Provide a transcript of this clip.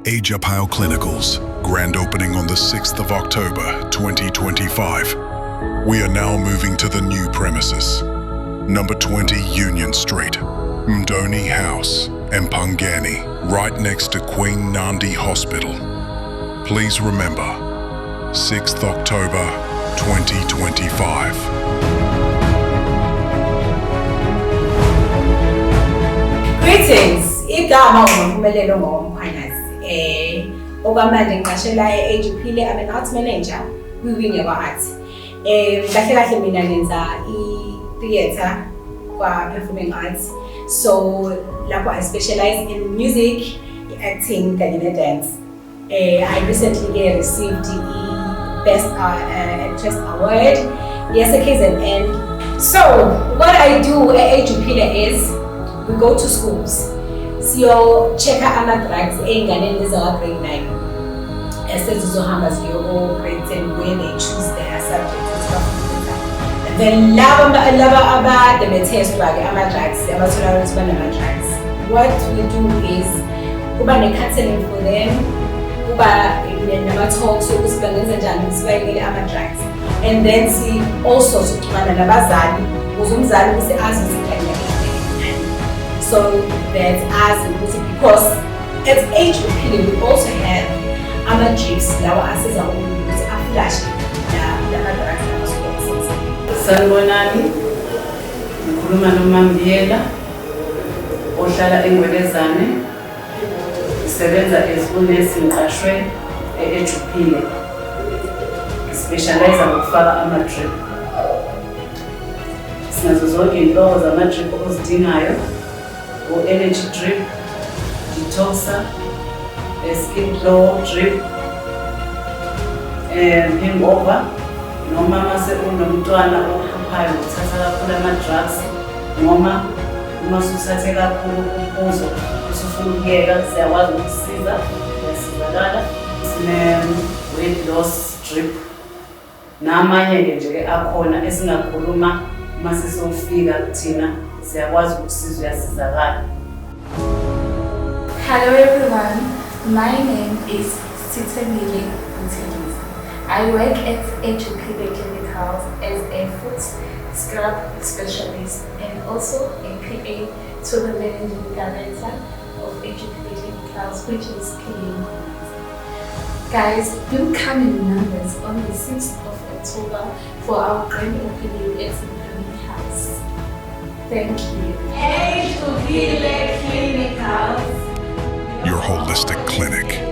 Agapile Clinicals, grand opening on the 6th of October 2025. We are now moving to the new premises, number 20 Union Street, Mdoni House, Mpangeni, right next to Queen Nandi Hospital. Please remember, 6th October 2025. Greetings, igama uMphumelelo ngoMkhwanazi. Okwamanje ngiqashela eAjuPhile, I'm an arts manager kwiwing yakwa-art. Kahle mina ngenza i-theatre kwa-performing arts. So lapho I specialize in music, acting kanye ne-dance. I recently received the Best Actress Award. Yes, a KZN. So what I do at eAjuPhile is we go to schools. So check out ama-drugs ey'nganeni ezaka-grade 9. Esizohamba ziyo grade 10 where they choose their subjects. And then laba abadebethestwa-ke ama-drugs, abathola ukuthi banama-drugs. What we do is kuba ne-counseling for them, kuba nama-talks yokuthi bangenza njani ukuthi bayekele ama-drugs. And then also sixhumana nabazali ukuze umzali ukuthi azi ukuthi so that as because at eAjuPhile we also have ama-drips lawa asiza ukuthi aflash la-drugs namasubstances. Sanibonani, ngikhuluma noMamBiyela ohlala eNgwelezane, ngisebenza as unesi ngiqashwe eAjuPhile. Ngispecialize ngokufaka ama-drip. Sinazo zonke iy'nhlobo zama-drip ozidingayo. Energy drip, detoxer, skin glow drip, hangover. Noma mase unomntwana ohluphayo ukuthatha kakhulu ama-drugs, noma uma usuthathe kakhulu uphuzo usufuna ukuyeka, siyakwazi ukusiza, uyasizakala. Sine-weight loss drip namanye-ke nje-ke akhona esingakhuluma uma sesofika kuthina. Hello everyone, my name is Sitemile Mthengisi. I work at eAjuPhile Clinicals as a foot scrub specialist and also a PA to the managing director of eAjuPhile Clinicals, which is PA. Guys, do come in numbers on the 6th of October for our grand opening at Mdoni House. Thank you. eAjuPhile Clinicals, Your holistic clinic.